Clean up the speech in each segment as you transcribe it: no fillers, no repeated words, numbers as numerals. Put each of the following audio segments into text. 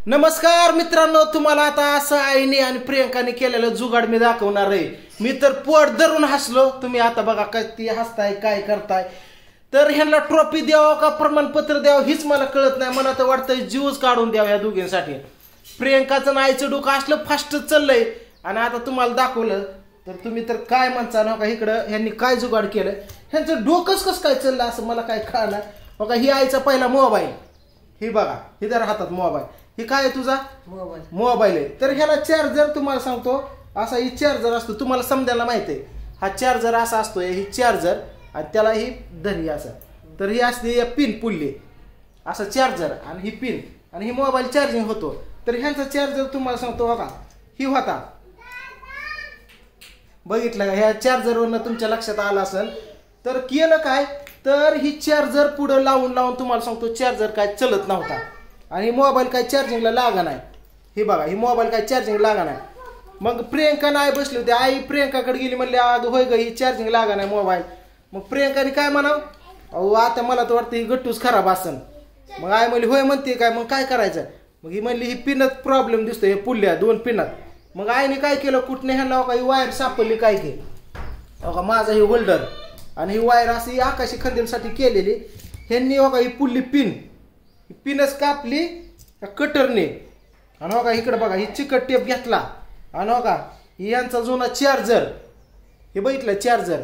नमस्कार मित्रांनो, तुम्हाला आता असं आईने आणि प्रियंकाने केलेलं जुगाड मी दाखवणार आहे. मी तर पोट धरून हसलो. तुम्ही आता बघा काय ती हसताय, काय करताय. तर ह्यांना ट्रॉफी द्यावं का प्रमाणपत्र द्यावं हीच मला कळत नाही. मला तर वाटतं जीवच काढून द्यावं या दोघींसाठी. प्रियंकाचं आईचं डोकं असलं फास्ट चाललंय आणि आता तुम्हाला दाखवलं तर तुम्ही तर काय म्हणता ना का इकडं ह्यांनी काय जुगाड केलं. ह्यांचं डोकंच कसं काय चाललं असं मला काय कळणार. बघा ही आईचा पहिला मोबाईल, ही बघा ही जर हातात मोबाईल, ही काय आहे तुझा मोबाईल आहे. तर ह्याला चार्जर तुम्हाला सांगतो असा ही चार्जर असतो. तुम्हाला समजायला माहिती आहे हा चार्जर असा असतो. ही चार्जर आणि त्याला ही धरी असं. तर ही असते पिन पुल्ली असं चार्जर आणि ही पिन आणि ही मोबाईल चार्जिंग होतो. तर ह्यांचा चार्जर तुम्हाला सांगतो बघा ही होता. बघितलं का ह्या चार्जरवरनं तुमच्या लक्षात आलं असेल. तर केलं काय तर ही चार्जर पुढं लावून लावून तुम्हाला सांगतो चार्जर काय चलत नव्हता आणि मोबाईल काय चार्जिंगला लागा नाही. ही बघा ही मोबाईल काय चार्जिंग लागा नाही. मग प्रियंका नाही बसली होती. आई प्रियंकाकडे गेली म्हणली अगं होय ग ही चार्जिंग लागा नाही मोबाईल. मग प्रियंकाने काय म्हणावं अहो आता मला तर वाटतं ही गट्टूच खराब असन. मग आई म्हणली होय म्हणते काय मग काय करायचं. मग ही म्हणली ही पिनत प्रॉब्लेम दिसतोय हे पुल्ल्या दोन पिनात. मग आईने काय केलं कुठने ह्यांना का ही वायर सापडली काय की का माझा ही होल्डर आणि ही वायर अशी आकाशी खंदीलसाठी केलेली. ह्यांनी का ही पुल्ली पिनच कापली कटरने आणि हो का इकडे बघा ही चिकट टेप घेतला आणि हो का ही यांचा जुना चार्जर हे बघितलं चार्जर.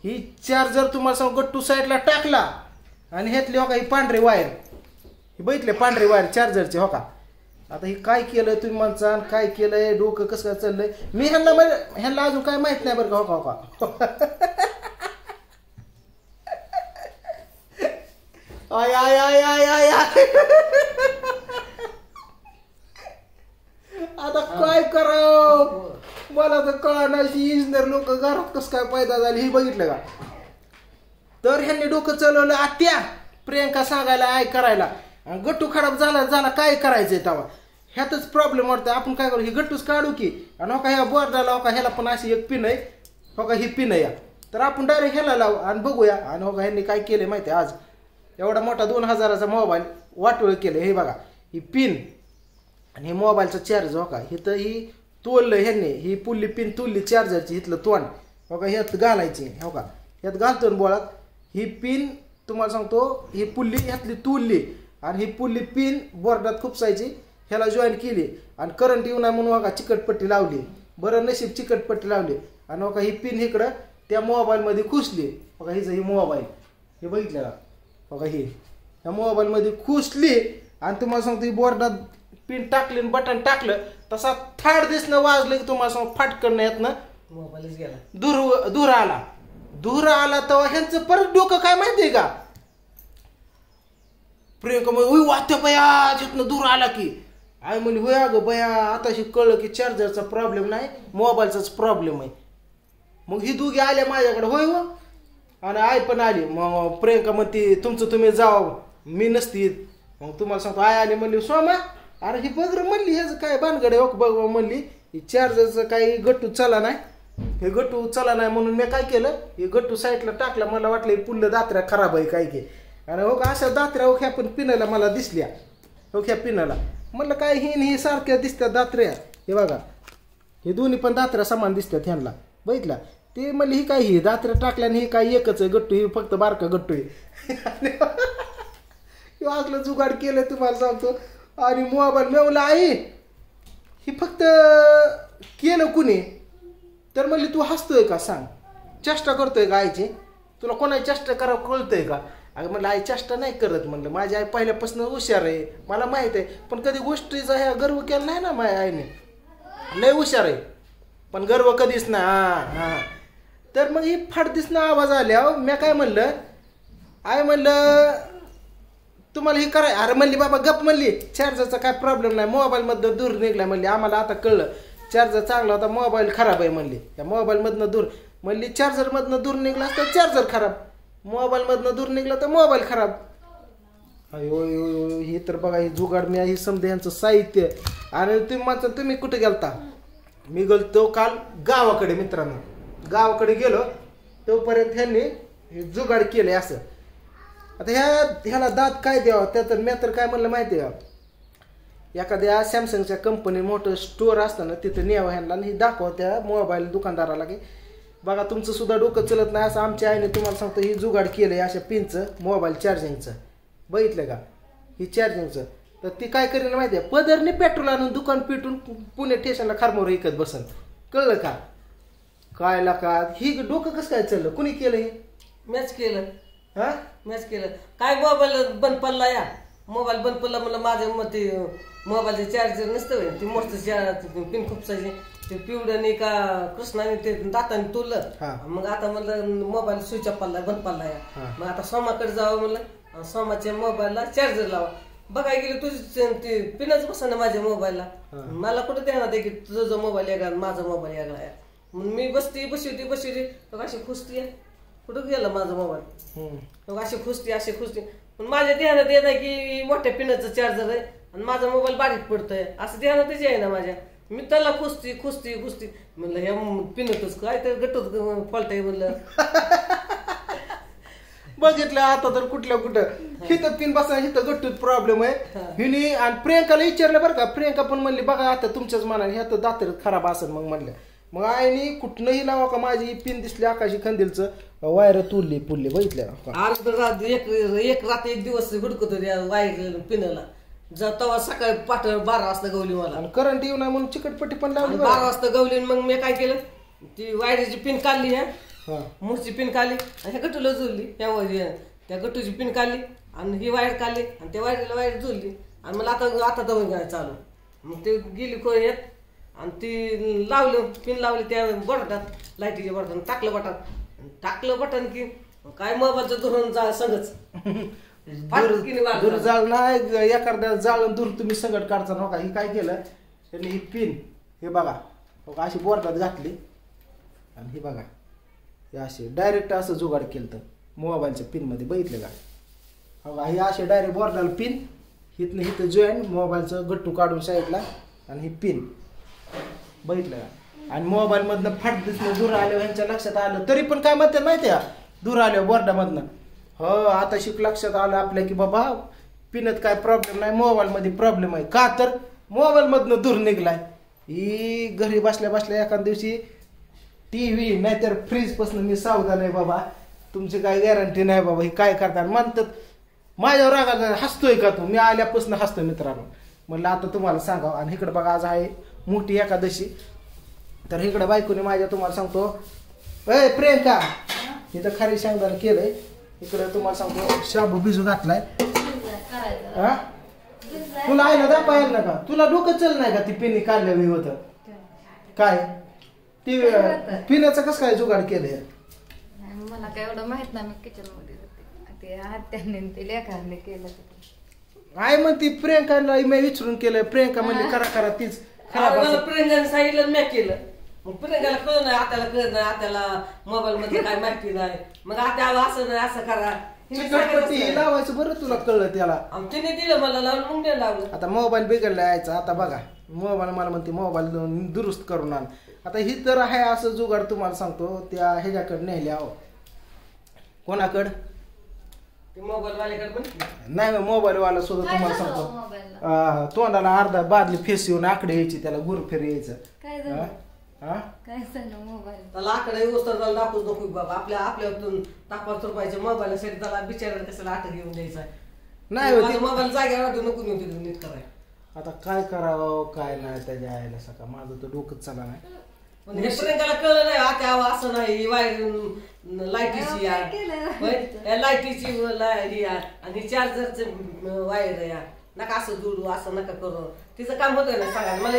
ही चार्जर तुम्हाला सांग गट्टू साईडला टाकला आणि ह्यातली हो का ही पांढरी वायर ही बघितले पांढरी वायर चार्जरची हो का. आता ही काय केलंय तुम्ही म्हणता काय केलंय डोकं कसं काय चाललंय. मी ह्यांना अजून काय माहित नाही बरं का हो का हो का. I I I I I आता काय करावं मला तर कळणार. इंजिनियर लोक घरात कसं काय पैदा झाली ही बघितलं का. तर ह्यांनी डोकं चालवलं आत्या प्रियंका सांगायला आय करायला गट्टू खराब झाला काय करायचंय तेव्हा. ह्यातच प्रॉब्लेम वाटतं. आपण काय करू ही गट्टूच काढू की आणि हो का ह्या बोर्डाला हो का ह्याला पण अशी एक पिन आहे हो का ही पिन आहे. तर आपण डायरेक्ट ह्याला लावू आणि बघूया. आणि हो का ह्यांनी काय केले माहिती आहे आज एवढा मोठा 2000चा मोबाईल वाटोळ केले. हे बघा ही पिन आणि हे मोबाईलचा चार्ज हो का इथं ही तोललं ह्यांनी ही पुल्ली पिन तोलली चार्जरची इथलं तोंड हो का ह्यात घालायची हो का ह्यात घालतो बोळात. ही पिन तुम्हाला सांगतो ही पुल्ली ह्यातली तोलली आणि ही पुल्ली पिन बोर्डात खुपसायची ह्याला जॉईन केली आणि करंट येऊ नये म्हणून बघा चिकटपट्टी लावली. बरं नशीब चिकटपट्टी लावली आणि बघा ही पिन इकडं त्या मोबाईलमध्ये खुसली बघा हिचं ही मोबाईल हे बघितलं का बघा ही ह्या मोबाईलमध्ये खुसली आणि तुम्हाला सांगतो ही बोर्डात पिन टाकली बटन टाकलं तसा थाड दिसणं वाजलं की तुम्हाला सांग फाटकन येतनं मोबाईलच गेला. धूर आला तेव्हा ह्यांचं परत डोकं काय माहितीये का. प्रियंका मग वाटतं बया जिथनं दूर आला की आई म्हणली होय अगं बया आताशी कळलं की चार्जरचा प्रॉब्लेम नाही मोबाईलचाच प्रॉब्लेम आहे. मग ही दोघी आल्या माझ्याकडे होय हो आणि आई पण आली. मग प्रियंका म्हणते तुमचं तुम्ही जाव मी नसती. मग तुम्हाला सांगतो आई आली म्हणली सोमा अरे ही बघ म्हणली ह्याचं काय भानगड आहे बघ म्हणली ही चार्जरचं काही गट्टू चला नाही हे गट्टू चला नाही म्हणून मी काय केलं हे गट्टू साईडला टाकला. मला वाटलं हे पुल्लं दात्र्या खराब आहे काय की आणि हो का अशा दात्र्या ह्या पण पिनाला मला दिसल्या हो ह्या पिनाला. म्हणलं काय ही सारख्या दिसत्या दात्र्या हे बघा हे दोन्ही पण दात्र्या समान दिसतात ह्यांना बघितला. ते म्हणले ही काय ही दात्र्या टाकल्याने ही काय एकच आहे गट्टू ही फक्त बारका गट्टू आहे. असलं जुगाड केलं तुम्हाला सांगतो. आणि मोबाईल मिळवला आई ही फक्त केलं कुणी तर म्हणली तू हसतोय का सांग चेष्टा करतोय का आईची तुला कोणाची चेष्टा करावं कळतंय का. अगं म्हणलं आई चेष्टा नाही करत म्हणलं माझी आई पहिल्यापासून हुशार आहे मला माहित आहे पण कधी गोष्टीचा ह्या गर्व केला नाही ना माझ्या आईने लय हुशार आहे पण गर्व कधीच ना हा. तर मग ही फाट दिसणं आवाज आल्या मी काय म्हणलं आई म्हणलं तुम्हाला हे कराय अरे म्हणली बाबा गप म्हणली चार्जरचा काय प्रॉब्लेम नाही मोबाईलमधनं दूर निघलाय म्हणली आम्हाला आता कळलं चार्जर चांगला होता मोबाईल खराब आहे म्हणली. त्या मोबाईलमधनं दूर म्हणली चार्जरमधनं दूर निघला तर चार्जर खराब मोबाईलमधनं दूर निघला तर मोबाईल खराब. अयो हे तर बघा ही जुगाड मी ही समजा यांचं साहित्य. आणि तुम्ही म्हणता तुम्ही कुठे गेलता. मी गेलतो काल गावाकडे मित्रांनो गावाकडे गेलो तोपर्यंत ह्यांनी हे जुगाड केलंय असं. आता ह्याला दात काय द्यावं त्या तर मी तर काय म्हणलं माहिती आहे का एखाद्या सॅमसंगच्या कंपनी मोठं स्टोअर असताना तिथं न्यावं ह्यांना आणि ही दाखवा त्या मोबाईल दुकानदाराला की बघा तुमचं सुद्धा डोकं चलत नाही असं आमच्या आईने तुम्हाला सांगतो ही जुगाड केलंय अशा पिनचं मोबाईल चार्जिंगचं बघितलं का ही चार्जिंगचं तर ती काय करेल माहिती आहे पदरने पेट्रोल आणून दुकान पेटून पुणे स्टेशनला खारमोर विकत बसन कळलं का काय का ही डोकं कसं काय चाललं कुणी केलं हे मॅच केलं हा मॅच केलं काय मोबाईल बंद पडला या मोबाईल बंद पडला म्हणलं माझ्या मते मोबाईलचे चार्जर नसतं ती मोठं पिन खुपसायची ते पिवड्याने का कृष्णाने ते दाताने तुरलं मग आता म्हणलं मोबाईल स्विच ऑफ पडला बंद पडला या मग आता सोमाकडे जावं म्हणलं सोमाच्या मोबाईलला चार्जर लावा बघाय गेली तुझी ते पिनच बसा ना माझ्या मोबाईलला मला कुठं ध्यानात आहे की तुझा मोबाईल वेगळा माझा मोबाईल वेगळा आहे म्हणून मी बसती बसवती तर अशी खुसती आहे कुठं गेला माझा मोबाईल अशी खुसती पण माझ्या ध्यानात येत आहे की मोठ्या पिनाचं चार्जर आहे आणि माझा मोबाईल बारीक पडतोय असं ध्यानातच आहे ना माझ्या मी त्याला खुसती म्हणलं ह्या पिनतच काय तर गटूत पलटाय म्हणलं बघितलं आता तर कुठं हिथं पिन बसा हिथं गट्टूत प्रॉब्लेम आहे हिनी आणि प्रियंकाला विचारलं बरं का प्रियंका पण म्हणली बघा आता तुमच्याच मनाने ह्या तर दातर खराब असेल मग म्हणलं मग आईने कुठनंही लावा का माझी पिन दिसली आकाशी खंदीलचं वायर तुरली पुरली बघितलं एक रात एक दिवस हुडकत वायर पिनला तेव्हा सकाळी 12 वाजता गवली मला आणि करंट येऊ नये म्हणून चिकटपट्टी पण लावली 12 वाजता गवली मग मी काय केलं ती वायरीची पिन काढली ह्या मुळची पिन काढली आणि ह्या गटूला जुळली त्या गटूची पिन काढली आणि ही वायर काढली आणि त्या वायरीला वायर जुळली आणि मला आता दवून घ्यायला चालू मग ते गेली खोयात आणि ती लावलं पिन लावली त्या बटाटात लाईटीच्या बटन टाकलं बटन की काय मोबाईलचं धोरण जा सगळंच दूर जाळ नाही एखाद्या जाळून दूर तुम्ही संकट काढता नका ही काय केलं त्यांनी ही पिन हे बघा अशी बोर्डात घातली आणि ही बघा हे असे डायरेक्ट असं जुगाड केलं तर मोबाईलच्या पिनमध्ये बघितलं का बघा हे असे डायरेक्ट बोर्डाला पिन हिथं जॉईन मोबाईलचं गट्टू काढून साईडला आणि ही पिन बघितलं का आणि मोबाईलमधनं फाट दिसणं दूर आल्यावर ह्यांच्या लक्षात आलं तरी पण काय म्हणतात माहिती आहे दूर आल्यावर बोर्डामधनं हो आता शिक लक्षात आलं आपल्या की बाबा पिनत काय प्रॉब्लेम नाही मोबाईलमध्ये प्रॉब्लेम आहे का तर मोबाईलमधनं दूर निघलाय ही घरी बसल्या एखाद्या दिवशी टीव्ही नाहीतर फ्रीज पासून मी सावधान आहे बाबा तुमची काय गॅरंटी नाही बाबा ही काय करतात म्हणतात माझ्यावर रागा हसतोय का तू मी आल्यापासून हसतोय मित्रांनो म्हणलं आता तुम्हाला सांगा आणि इकडे बघा आज आहे मोठी एकादशी तर इकडे बायकोने माझ्या तुम्हाला सांगतो ए प्रियंका इथं खारी शेंगदाणा केलंय इकडे तुम्हाला सांगतो शाबू भिजू घातलाय हा तुला आहे ना दाखवायला ना का तुला डोकं चल नाही का ती पिनी काढल्या होत काय ती पिण्याचं कसं काय जुगाड केलंय मला काय एवढं माहित नाही मी किचन मध्ये ते हात्याने ते लेखाने केलं आहे मग ती प्रियंकाला मी विचारून केलं प्रियंका म्हणली करा तीच प्रियंकाने सांगितलं मी केलं मग प्रियंकाला कळलं नाही आत्याला मोबाईल मध्ये काय माहिती नाही मग आता असं नाही असं करा लावायचं बरं तुला कळलं त्याला तिने दिलं मला लावून मग लावलं आता मोबाईल बिघडला यायचा आता बघा मोबाईल मला म्हणते मोबाईल दुरुस्त करून आण आता ही तर आहे असं जुगाड तुम्हाला सांगतो त्या ह्याच्याकडे नेल्या हो कोणाकडं नाही मोबाईल वाला सुद्धा तुम्हाला सांगतो तोंडाला अर्धा बादली फेस येऊन आकडे यायची त्याला गुरफेर यायचं त्याला आकडे व्यवस्था दाखवूच नको बाबा आपल्यातून दाखवा रुपयाच्या मोबाईलसाठी त्याला बिचारायला कशाला आठ घेऊन द्यायचा नाही मोबाईल जागेवर नको नीट करायला आता काय करावं काय नाही त्याच्या आईला सका माझं तर डोकंच चाला नाही प्रियंकाला कळलं नाही आता असं नाही लाईटीची लाईटीची आणि चार्जरचं वायर या नका असं जोडू असं नका करू तिचं काम होतं ना सांगा मला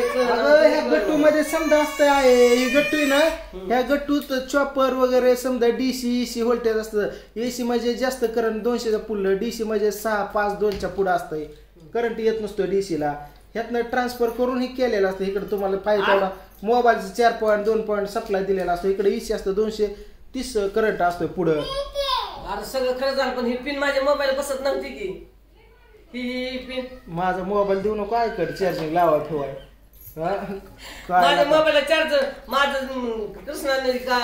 गट्टू मध्ये समजा असतं आहे ही गट्टू ना ह्या गट्टूत चॉपर वगैरे समजा डीसी एसी व्होल्टेज असतं एसी म्हणजे जास्त करंट 200च्या पुढलं डीसी म्हणजे 6-5-2च्या पुढं असतंय करंट येत नसतो डीसीला ह्यातनं ट्रान्सफर करून हे केलेलं असतं इकडे तुम्हाला पाहिजे तेवढा मोबाईलचं 4 पॉईंट 2 पॉईंट सप्लाय दिलेला असतो इकडे एसी असतं 230 करंट असतोय पुढं अरे सगळं खरं झालं पण ही पिन माझ्या मोबाईल बसत नव्हती की ही पिन माझा मोबाईल देऊ नको काय कर चार्जिंग लावा ठेवाय माझ्या मोबाईलला चार्जर माझं कृष्णाने का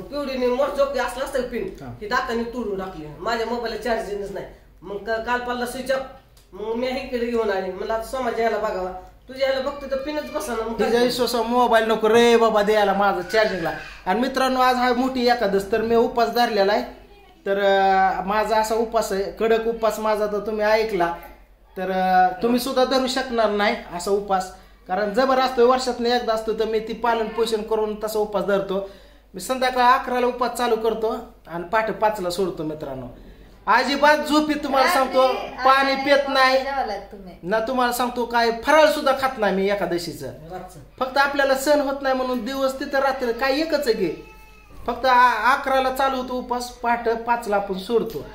पिवडीने मोठं असलं असतं पिन ही दाताने तोडून टाकली माझ्या मोबाईलला चार्जिंगच नाही मग काल पाला स्विच ऑफ मग मी इकडे घेऊन आली मला आता समाज यायला बघावा तुझ्या यायला बघतो तर पिनच बसा ना मग तुझ्या विश्वासा मोबाईल नको रे बाबा द्यायला माझं चार्जिंगला. आणि मित्रांनो आज हा मोठी एकादश तर मी उपास धरलेला आहे. तर माझा असा उपास आहे कडक उपास माझा तर तुम्ही ऐकला तर तुम्ही सुद्धा धरू शकणार नाही असा उपास. कारण जबर असतो वर्षातून एकदा असतो तर मी ती पालन पोषण करून तसा उपास धरतो. मी संध्याकाळी 11ला उपास चालू करतो आणि पहाटे 5ला सोडतो. मित्रांनो अजिबात झोपी तुम्हाला सांगतो पाणी पित नाही ना. तुम्हाला सांगतो काय फराळ सुद्धा खात नाही मी एकादशीचं. फक्त आपल्याला सण होत नाही म्हणून दिवस तिथं रात्री काय एकच आहे की फक्त 11ला चालू होतो उपास पहाटे 5ला आपण सोडतो.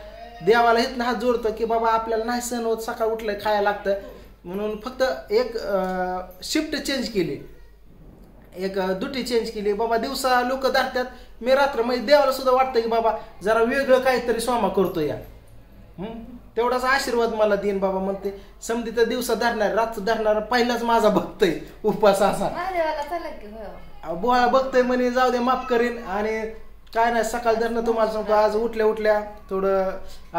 देवाला इथनं हात जोडतो की बाबा आपल्याला नाही सण होत सकाळ उठलं खायला लागतं म्हणून फक्त एक शिफ्ट चेंज केली एक दुटी चेंज केली. बाबा दिवसा लोक धरतात मी रात्र म्हणजे देवाला सुद्धा वाटतं की बाबा जरा वेगळं काहीतरी सोमा करतो या. तेवढाच आशीर्वाद मला देईन बाबा म्हणते समधी तर दिवसा धरणार रात्र धरणार पहिलाच माझा भक्त आहे उपास असा बोळा बघतोय म्हणे जाऊ दे माफ करीन. आणि काय नाही सकाळ धरणं तुम्हाला सांगतो आज उठल्या थोडं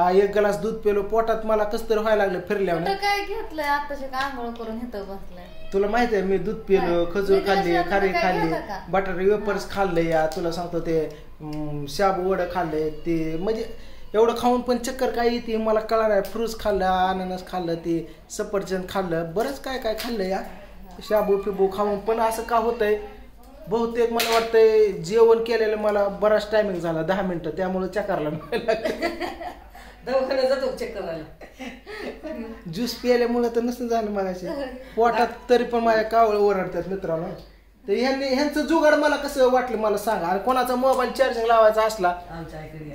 1 ग्लास दूध पेलो पोटात मला कसं तरी व्हायला लागलं फिरल्यावर. काय घेतलंय आताशी आंघोळ करून इथं बसलाय. तुला माहिती आहे मी दूध पिलो खजूर खाल्ली खारी खाल्ली बटाटे वेपर्स खाल्ले या तुला सांगतो ते शाबू वडं खाल्ले ते म्हणजे एवढं खाऊन पण चक्कर काय येते मला कळणार आहे. फ्रूट्स खाल्लं अननस खाल्लं ते सफरचंद खाल्लं बरंच काय काय खाल्लं या शाबू फिबू खाऊन. पण असं का होतंय बहुतेक मला वाटतंय जेवण केलेलं मला बराच टायमिंग झाला 10 मिनिटं त्यामुळे चक्करला दवाखान्यात जातो चेक करायला. ज्यूस प्यायल्यामुळे तर नसतं झालं मगाशी पोटात तरी पण माझ्या कावळ ओरडतात मित्रांनो. तर ह्यांचं जुगाड मला कसं वाटलं मला सांगा. आणि कोणाचा मोबाईल चार्जिंग लावायचा असला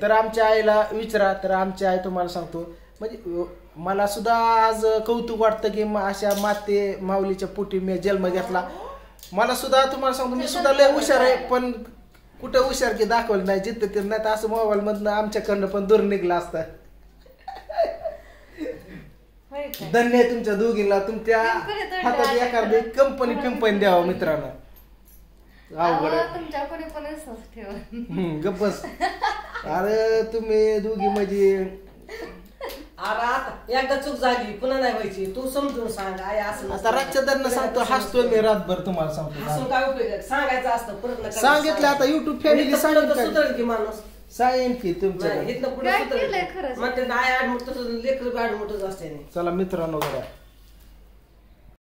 तर आमच्या आईला विचारा. तर आमची आई तुम्हाला सांगतो म्हणजे मला सुद्धा आज कौतुक वाटतं की अशा माते माऊलीच्या पोटी मी जन्म घेतला. मला सुद्धा तुम्हाला सांगतो मी सुद्धा लय हुशार आहे पण कुठं हुशार की दाखवलं नाही जिथं ते नाही तर असं मोबाईल मधनं आमच्याकडनं पण दूर निघला असता. धन्य तुमच्या दोघींना तुमच्या हातात एखादी कंपनी पिंपणी द्यावं मित्रांनो. गप्पस अरे तुम्ही दोघी म्हणजे अरे आता एकदा चूक झाली पुन्हा नाही व्हायची तू समजून सांग आई असं आता रातच्या दरम्यान सांगतो हसतोय मी रातभर तुम्हाला सांगतो हसून काय उपयोग सांगायचं असतं परत सांगितलं आता युट्यूब फॅमिली सुधरेल की माणूस सांगेन की तुमच्या इथनं पुढे सुधरेल म्हणते नाही आडमुठ लेकर आडमुठच असते. चला मित्रांनो बघा